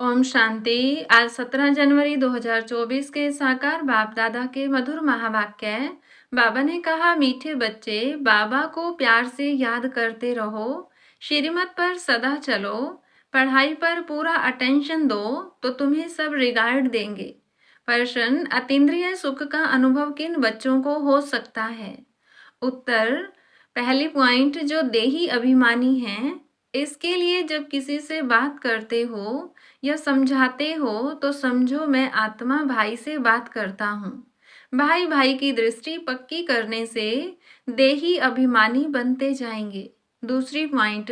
ओम शांति। आज 17 जनवरी 2024 के साकार बाप दादा के मधुर महावाक्य। बाबा ने कहा, मीठे बच्चे, बाबा को प्यार से याद करते रहो, श्रीमत पर सदा चलो, पढ़ाई पर पूरा अटेंशन दो तो तुम्हें सब रिगार्ड देंगे। प्रश्न, अतीन्द्रिय सुख का अनुभव किन बच्चों को हो सकता है? उत्तर, पहली पॉइंट, जो देही अभिमानी हैं, इसके लिए जब किसी से बात करते हो या समझाते हो तो समझो मैं आत्मा भाई से बात करता हूँ। भाई भाई की दृष्टि पक्की करने से देही अभिमानी बनते जाएंगे। दूसरी पॉइंट,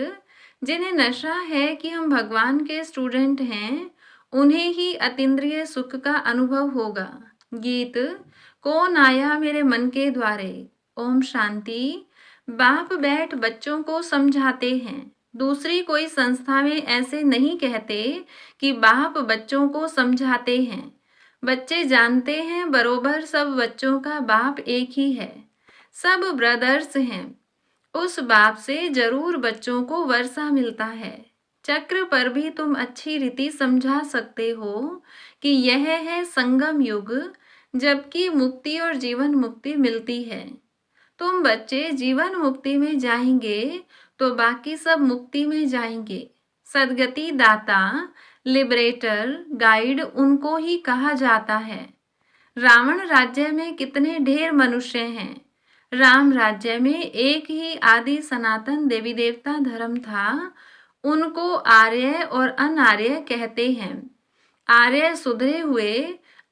जिन्हें नशा है कि हम भगवान के स्टूडेंट हैं, उन्हें ही अतीन्द्रिय सुख का अनुभव होगा। गीत, कौन आया मेरे मन के द्वारे। ओम शांति। बाप बैठ बच्चों को समझाते हैं। दूसरी कोई संस्था में ऐसे नहीं कहते कि बाप बच्चों को समझाते हैं। बच्चे जानते हैं बरोबर सब बच्चों का बाप एक ही है, सब ब्रदर्स हैं। उस बाप से जरूर बच्चों को वर्षा मिलता है। चक्र पर भी तुम अच्छी रीति समझा सकते हो कि यह है संगम युग, जबकि मुक्ति और जीवन मुक्ति मिलती है। तुम बच्चे जीवन मुक्ति में जाएंगे तो बाकी सब मुक्ति में जाएंगे। सदगति दाता, लिबरेटर, गाइड उनको ही कहा जाता है। रावण राज्य में कितने ढेर मनुष्य हैं। राम राज्य में एक ही आदि सनातन देवी देवता धर्म था। उनको आर्य और अनार्य कहते हैं। आर्य सुधरे हुए,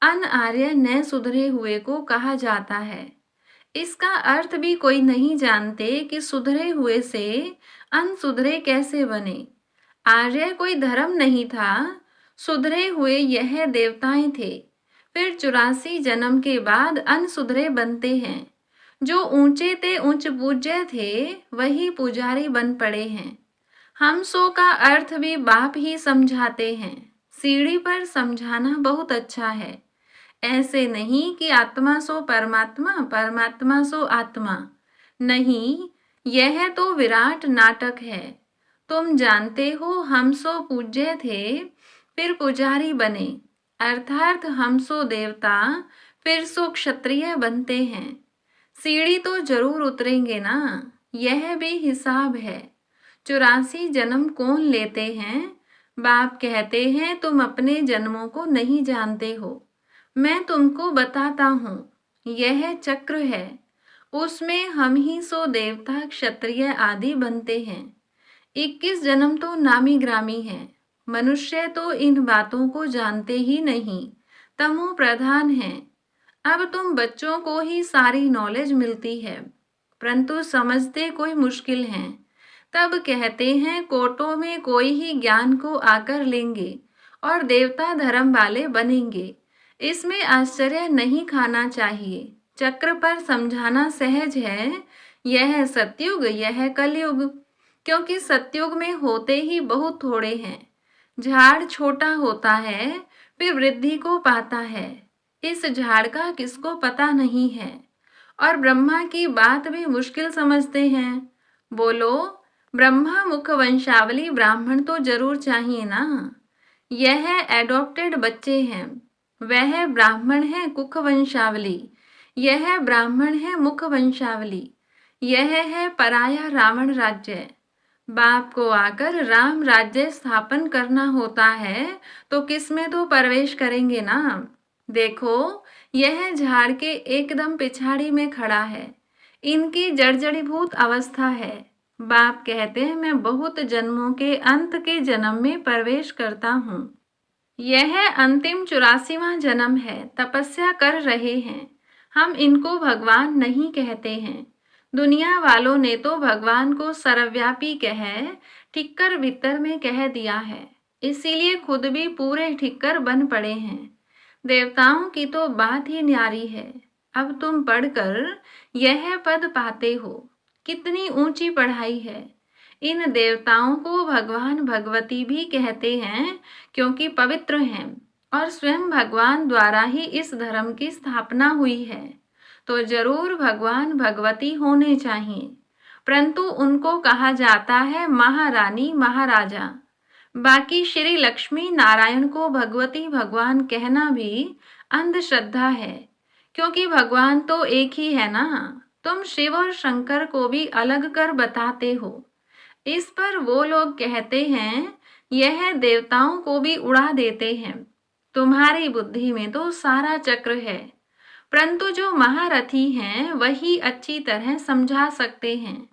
अनार्य न सुधरे हुए को कहा जाता है। इसका अर्थ भी कोई नहीं जानते कि सुधरे हुए से अनसुधरे कैसे बने। आर्य कोई धर्म नहीं था, सुधरे हुए यह देवताएं थे। फिर 84 जन्म के बाद अनसुधरे बनते हैं। जो ऊंचे ते ऊंच पूज्य थे वही पुजारी बन पड़े हैं। हम सो का अर्थ भी बाप ही समझाते हैं। सीढ़ी पर समझाना बहुत अच्छा है। ऐसे नहीं कि आत्मा सो परमात्मा, परमात्मा सो आत्मा। नहीं, यह तो विराट नाटक है। तुम जानते हो हम सो पूज्य थे, फिर पुजारी बने, अर्थात हम सो देवता, फिर सो क्षत्रिय बनते हैं। सीढ़ी तो जरूर उतरेंगे ना, यह भी हिसाब है। 84 जन्म कौन लेते हैं? बाप कहते हैं तुम अपने जन्मों को नहीं जानते हो। मैं तुमको बताता हूँ, यह चक्र है, उसमें हम ही सो देवता क्षत्रिय आदि बनते हैं। 21 जन्म तो नामी ग्रामी हैं। मनुष्य तो इन बातों को जानते ही नहीं, तमो प्रधान हैं। अब तुम बच्चों को ही सारी नॉलेज मिलती है, परंतु समझते कोई मुश्किल हैं। तब कहते हैं कोटों में कोई ही ज्ञान को आकर लेंगे और देवता धर्म वाले बनेंगे। इसमें आश्चर्य नहीं खाना चाहिए। चक्र पर समझाना सहज है। यह सतयुग, यह कलयुग, क्योंकि सतयुग में होते ही बहुत थोड़े हैं। झाड़ छोटा होता है, फिर वृद्धि को पाता है। इस झाड़ का किसको पता नहीं है। और ब्रह्मा की बात भी मुश्किल समझते हैं। बोलो, ब्रह्मा मुख वंशावली ब्राह्मण तो जरूर चाहिए ना। यह एडॉप्टेड बच्चे हैं। वह ब्राह्मण है कुख वंशावली, यह ब्राह्मण है मुख वंशावली। यह है पराया रावण राज्य। बाप को आकर राम राज्य स्थापन करना होता है तो किसमें तो प्रवेश करेंगे ना। देखो, यह झाड़ के एकदम पिछाड़ी में खड़ा है। इनकी जड़जड़ीभूत अवस्था है। बाप कहते हैं मैं बहुत जन्मों के अंत के जन्म में प्रवेश करता हूँ। यह अंतिम 84वां जन्म है। तपस्या कर रहे हैं। हम इनको भगवान नहीं कहते हैं। दुनिया वालों ने तो भगवान को सर्वव्यापी कह ठिक्कर भीतर में कह दिया है, इसीलिए खुद भी पूरे ठिक्कर बन पड़े हैं। देवताओं की तो बात ही न्यारी है। अब तुम पढ़कर यह पद पाते हो। कितनी ऊंची पढ़ाई है। इन देवताओं को भगवान भगवती भी कहते हैं, क्योंकि पवित्र हैं और स्वयं भगवान द्वारा ही इस धर्म की स्थापना हुई है। तो जरूर भगवान भगवती होने चाहिए, परंतु उनको कहा जाता है महारानी महाराजा। बाकी श्री लक्ष्मी नारायण को भगवती भगवान कहना भी अंधश्रद्धा है, क्योंकि भगवान तो एक ही है ना। तुम शिव और शंकर को भी अलग कर बताते हो। इस पर वो लोग कहते हैं यह देवताओं को भी उड़ा देते हैं। तुम्हारी बुद्धि में तो सारा चक्र है, परंतु जो महारथी हैं वही अच्छी तरह समझा सकते हैं।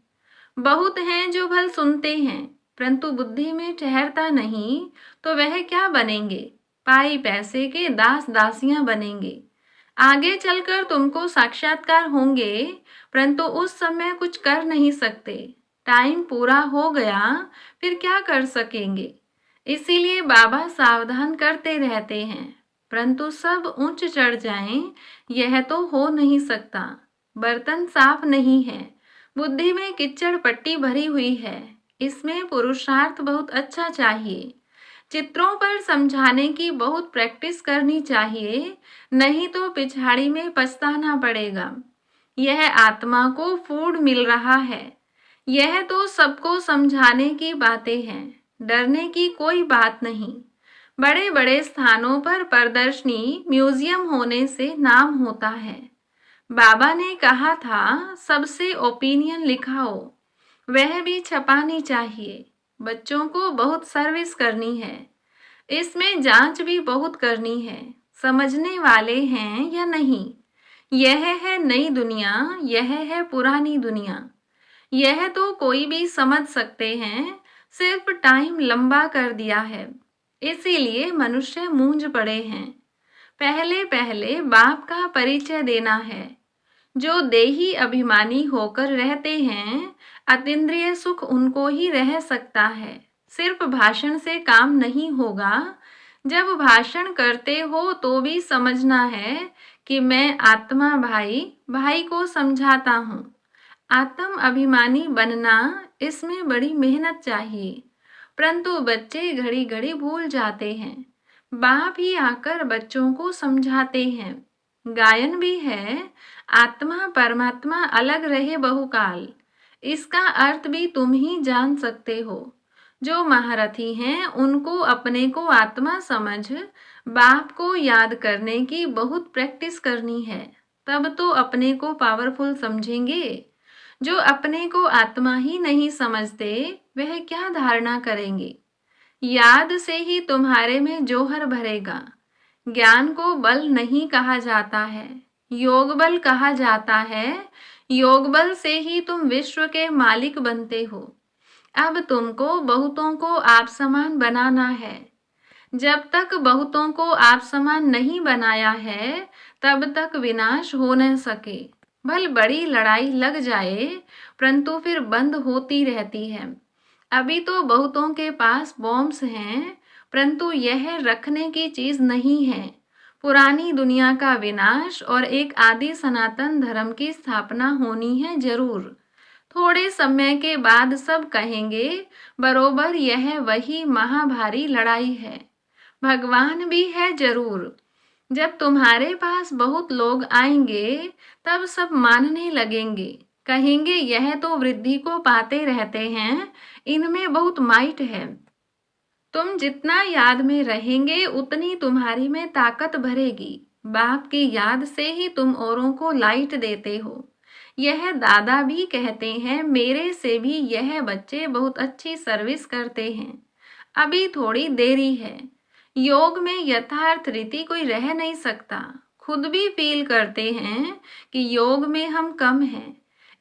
बहुत हैं जो भल सुनते हैं, परंतु बुद्धि में ठहरता नहीं, तो वह क्या बनेंगे? पाई पैसे के दास दासियां बनेंगे। आगे चलकर तुमको साक्षात्कार होंगे, परंतु उस समय कुछ कर नहीं सकते। टाइम पूरा हो गया, फिर क्या कर सकेंगे? इसीलिए बाबा सावधान करते रहते हैं, परंतु सब ऊंच चढ़ जाएं, यह तो हो नहीं सकता। बर्तन साफ नहीं है, बुद्धि में किच्चड़ पट्टी भरी हुई है, इसमें पुरुषार्थ बहुत अच्छा चाहिए। चित्रों पर समझाने की बहुत प्रैक्टिस करनी चाहिए, नहीं तो पिछाड़ी में पछताना पड़ेगा। यह आत्मा को फूड मिल रहा है। यह तो सबको समझाने की बातें हैं, डरने की कोई बात नहीं। बड़े बड़े स्थानों पर प्रदर्शनी म्यूजियम होने से नाम होता है। बाबा ने कहा था सबसे ओपिनियन लिखाओ, वह भी छपानी चाहिए। बच्चों को बहुत सर्विस करनी है, इसमें जांच भी बहुत करनी है, समझने वाले हैं या नहीं। यह है नई दुनिया, यह है पुरानी दुनिया। यह तो कोई भी समझ सकते हैं, सिर्फ टाइम लंबा कर दिया है, इसीलिए मनुष्य मूंझ पड़े हैं। पहले पहले बाप का परिचय देना है। जो देही अभिमानी होकर रहते हैं, अतीन्द्रिय सुख उनको ही रह सकता है। सिर्फ भाषण से काम नहीं होगा। जब भाषण करते हो तो भी समझना है कि मैं आत्मा भाई भाई को समझाता हूँ। आत्म अभिमानी बनना, इसमें बड़ी मेहनत चाहिए, परंतु बच्चे घड़ी घड़ी भूल जाते हैं। बाप ही आकर बच्चों को समझाते हैं। गायन भी है, आत्मा परमात्मा अलग रहे बहुकाल। इसका अर्थ भी तुम ही जान सकते हो। जो महारथी हैं उनको अपने को आत्मा समझ बाप को याद करने की बहुत प्रैक्टिस करनी है, तब तो अपने को पावरफुल समझेंगे। जो अपने को आत्मा ही नहीं समझते, वह क्या धारणा करेंगे? याद से ही तुम्हारे में जोहर भरेगा। ज्ञान को बल नहीं कहा जाता है, योग बल कहा जाता है। योग बल से ही तुम विश्व के मालिक बनते हो। अब तुमको बहुतों को आप समान बनाना है। जब तक बहुतों को आप समान नहीं बनाया है, तब तक विनाश हो न सके। भल बड़ी लड़ाई लग जाए, परंतु फिर बंद होती रहती है। अभी तो बहुतों के पास बॉम्ब्स हैं, परंतु यह रखने की चीज नहीं है। पुरानी दुनिया का विनाश और एक आदि सनातन धर्म की स्थापना होनी है जरूर। थोड़े समय के बाद सब कहेंगे बरोबर यह वही महाभारी लड़ाई है। भगवान भी है जरूर। जब तुम्हारे पास बहुत लोग आएंगे, तब सब मानने लगेंगे, कहेंगे यह तो वृद्धि को पाते रहते हैं, इनमें बहुत माइट है। तुम जितना याद में रहेंगे, उतनी तुम्हारी में ताकत भरेगी। बाप की याद से ही तुम औरों को लाइट देते हो। यह दादा भी कहते हैं, मेरे से भी यह बच्चे बहुत अच्छी सर्विस करते हैं। अभी थोड़ी देरी है। योग में यथार्थ रीति कोई रह नहीं सकता। खुद भी फील करते हैं कि योग में हम कम हैं,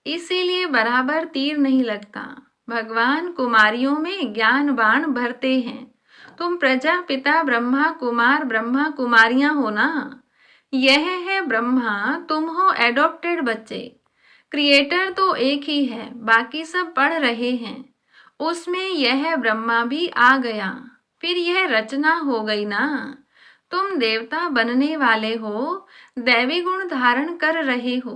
इसीलिए बराबर तीर नहीं लगता। भगवान कुमारियों में ज्ञान बाण भरते हैं। तुम प्रजापिता ब्रह्मा कुमार ब्रह्मा कुमारियां हो ना। यह है ब्रह्मा, तुम हो एडॉप्टेड बच्चे। क्रिएटर तो एक ही है, बाकी सब पढ़ रहे हैं। उसमें यह ब्रह्मा भी आ गया, फिर यह रचना हो गई ना। तुम देवता बनने वाले हो, दैवी गुण धारण कर रहे हो।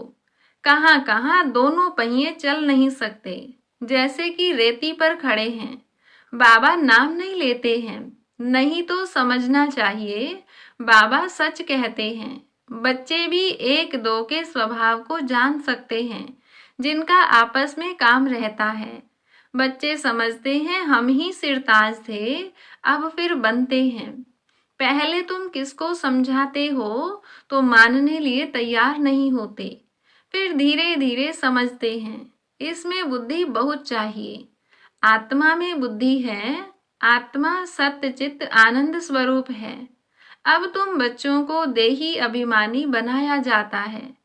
कहाँ कहाँ दोनों पहिए चल नहीं सकते, जैसे कि रेती पर खड़े हैं। बाबा नाम नहीं लेते हैं, नहीं तो समझना चाहिए बाबा सच कहते हैं। बच्चे भी एक दो के स्वभाव को जान सकते हैं, जिनका आपस में काम रहता है। बच्चे समझते हैं हम ही सिरताज थे, अब फिर बनते हैं। पहले तुम किसको समझाते हो तो मानने लिए तैयार नहीं होते, फिर धीरे धीरे समझते हैं। इसमें बुद्धि बहुत चाहिए। आत्मा में बुद्धि है। आत्मा सत्य चित्त आनंद स्वरूप है। अब तुम बच्चों को देही अभिमानी बनाया जाता है।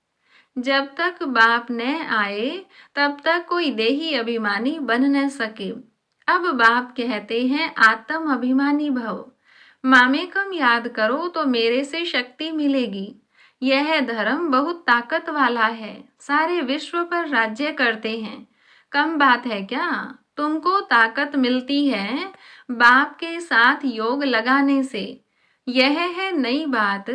जब तक बाप न आए तब तक कोई देही अभिमानी बन न सके। अब बाप कहते हैं आत्म अभिमानी भव। मामेकम याद करो तो मेरे से शक्ति मिलेगी। यह धर्म बहुत ताकत वाला है, सारे विश्व पर राज्य करते हैं। कम बात है क्या? तुमको ताकत मिलती है बाप के साथ योग लगाने से। यह है नई बात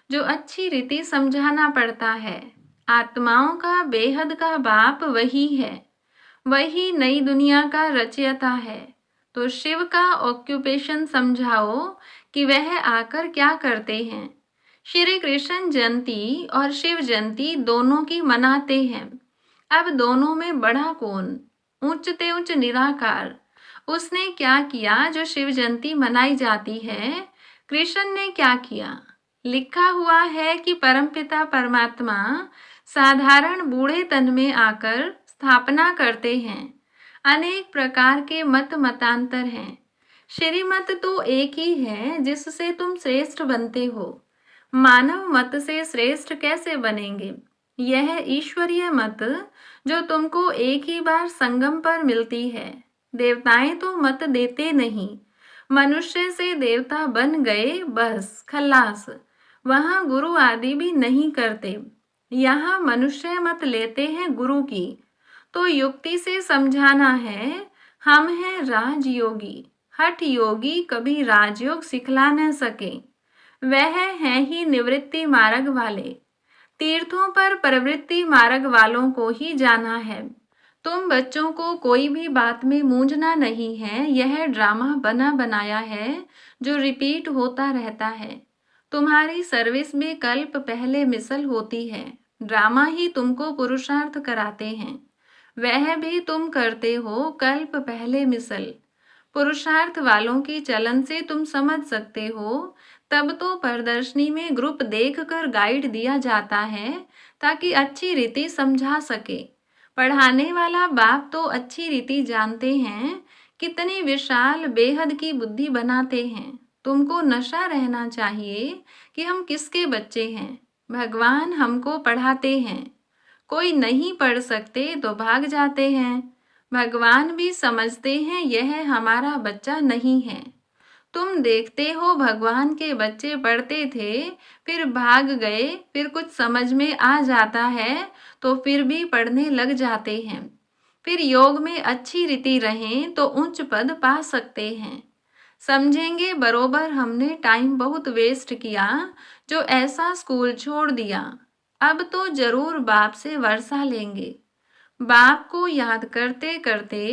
जो अच्छी रीति समझाना पड़ता है। आत्माओं का बेहद का बाप वही है, वही नई दुनिया का रचयिता है। तो शिव का ऑक्यूपेशन समझाओ कि वह आकर क्या करते हैं। श्री कृष्ण जयंती और शिव जयंती दोनों की मनाते हैं। अब दोनों में बड़ा कौन? ऊंचते ऊंच निराकार। उसने क्या किया जो शिव जयंती मनाई जाती है? कृष्ण ने क्या किया? लिखा हुआ है कि परमपिता परमात्मा साधारण बूढ़े तन में आकर स्थापना करते हैं। अनेक प्रकार के मत मतांतर हैं। श्रीमत तो एक ही है जिससे तुम श्रेष्ठ बनते हो। मानव मत से श्रेष्ठ कैसे बनेंगे? यह ईश्वरीय मत जो तुमको एक ही बार संगम पर मिलती है। देवताएं तो मत देते नहीं। मनुष्य से देवता बन गए, बस खल्लास। वहां गुरु आदि भी नहीं करते। यहाँ मनुष्य मत लेते हैं गुरु की। तो युक्ति से समझाना है। हम हैं राजयोगी। हठ योगी कभी राजयोग सिखला न सके। वह है ही निवृत्ति मार्ग वाले। तीर्थों पर प्रवृत्ति मार्ग वालों को ही जाना है। तुम बच्चों को कोई भी बात में मूंझना नहीं है। यह ड्रामा बना बनाया है जो रिपीट होता रहता है। तुम्हारी सर्विस में कल्प पहले मिसल होती है। ड्रामा ही तुमको पुरुषार्थ कराते हैं। वह भी तुम करते हो कल्प पहले मिसल। पुरुषार्थ वालों की चलन से तुम समझ सकते हो। तब तो प्रदर्शनी में ग्रुप देखकर गाइड दिया जाता है ताकि अच्छी रीति समझा सके। पढ़ाने वाला बाप तो अच्छी रीति जानते हैं। कितनी विशाल बेहद की बुद्धि बनाते हैं। तुमको नशा रहना चाहिए कि हम किसके बच्चे हैं। भगवान हमको पढ़ाते हैं। कोई नहीं पढ़ सकते तो भाग जाते हैं। भगवान भी समझते हैं यह हमारा बच्चा नहीं है। तुम देखते हो भगवान के बच्चे पढ़ते थे, फिर भाग गए, फिर कुछ समझ में आ जाता है तो फिर भी पढ़ने लग जाते हैं। फिर योग में अच्छी रीति रहें तो उच्च पद पा सकते हैं। समझेंगे बरोबर हमने टाइम बहुत वेस्ट किया जो ऐसा स्कूल छोड़ दिया। अब तो जरूर बाप से वर्षा लेंगे। बाप को याद करते करते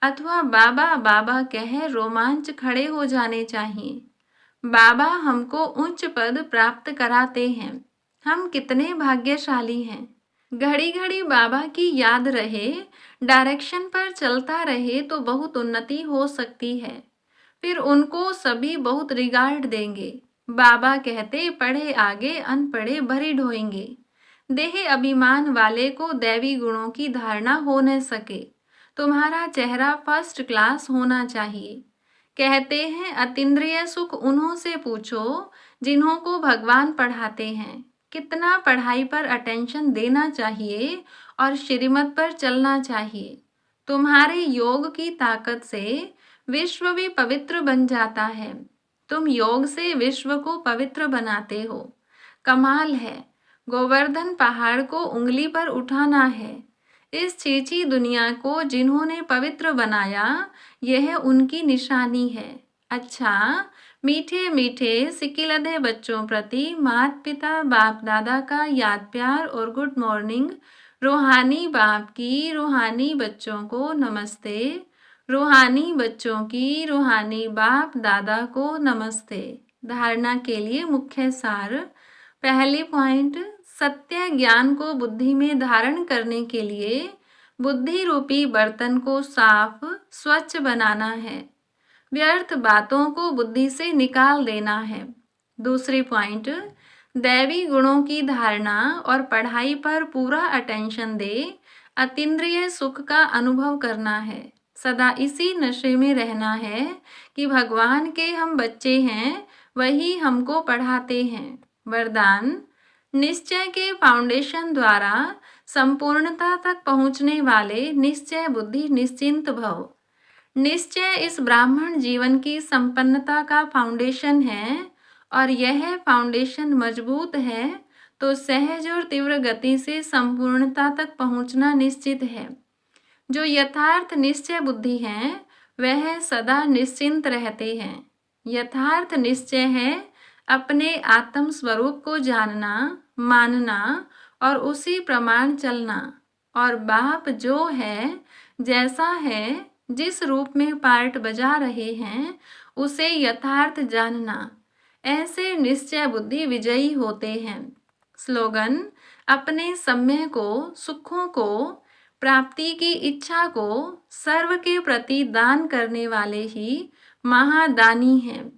अथवा बाबा बाबा कह रोमांच खड़े हो जाने चाहिए। बाबा हमको उच्च पद प्राप्त कराते हैं। हम कितने भाग्यशाली हैं। घड़ी घड़ी बाबा की याद रहे, डायरेक्शन पर चलता रहे तो बहुत उन्नति हो सकती है। फिर उनको सभी बहुत रिगार्ड देंगे। बाबा कहते पढ़े आगे अनपढ़े भरी ढोएंगे। देह अभिमान वाले को दैवी गुणों की धारणा हो न सके। तुम्हारा चेहरा फर्स्ट क्लास होना चाहिए। कहते हैं अतीन्द्रिय सुख उन्हों से पूछो जिन्हों को भगवान पढ़ाते हैं। कितना पढ़ाई पर अटेंशन देना चाहिए और श्रीमत पर चलना चाहिए। तुम्हारे योग की ताकत से विश्व भी पवित्र बन जाता है। तुम योग से विश्व को पवित्र बनाते हो। कमाल है। गोवर्धन पहाड़ को उंगली पर उठाना है। इस छीछी दुनिया को जिन्होंने पवित्र बनाया, यह उनकी निशानी है। अच्छा, मीठे मीठे सिकिलधे बच्चों प्रति माता पिता बाप दादा का याद प्यार और गुड मॉर्निंग। रूहानी बाप की रूहानी बच्चों को नमस्ते। रूहानी बच्चों की रूहानी बाप दादा को नमस्ते। धारणा के लिए मुख्य सार। पहली पॉइंट, सत्य ज्ञान को बुद्धि में धारण करने के लिए बुद्धि रूपी बर्तन को साफ स्वच्छ बनाना है। व्यर्थ बातों को बुद्धि से निकाल देना है। दूसरी पॉइंट, दैवी गुणों की धारणा और पढ़ाई पर पूरा अटेंशन दे। अतीन्द्रिय सुख का अनुभव करना है। सदा इसी नशे में रहना है कि भगवान के हम बच्चे हैं, वही हमको पढ़ाते हैं। वरदान, निश्चय के फाउंडेशन द्वारा संपूर्णता तक पहुंचने वाले निश्चय बुद्धि निश्चिंत भव। निश्चय इस ब्राह्मण जीवन की संपन्नता का फाउंडेशन है, और यह फाउंडेशन मजबूत है तो सहज और तीव्र गति से संपूर्णता तक पहुंचना निश्चित है। जो यथार्थ निश्चय बुद्धि हैं, वह सदा निश्चिंत रहते हैं। यथार्थ निश्चय है अपने आत्म स्वरूप को जानना, मानना और उसी प्रमाण चलना। और बाप जो है, जैसा है, जिस रूप में पार्ट बजा रहे हैं, उसे यथार्थ जानना। ऐसे निश्चय बुद्धि विजयी होते हैं। स्लोगन, अपने समय को, सुखों को, प्राप्ति की इच्छा को सर्व के प्रति दान करने वाले ही महादानी हैं।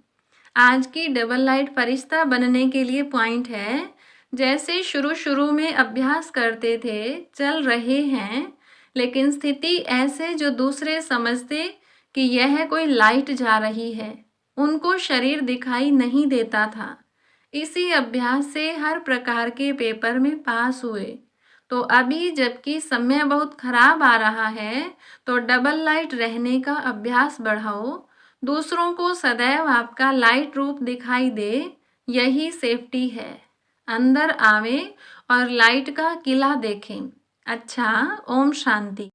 आज की डबल लाइट फरिश्ता बनने के लिए पॉइंट है, जैसे शुरू में अभ्यास करते थे, चल रहे हैं, लेकिन स्थिति ऐसे जो दूसरे समझते कि यह कोई लाइट जा रही है, उनको शरीर दिखाई नहीं देता था। इसी अभ्यास से हर प्रकार के पेपर में पास हुए। तो अभी जबकि समय बहुत खराब आ रहा है, तो डबल लाइट रहने का अभ्यास बढ़ाओ। दूसरों को सदैव आपका लाइट रूप दिखाई दे, यही सेफ्टी है। अंदर आवे और लाइट का किला देखें। अच्छा, ओम शांति।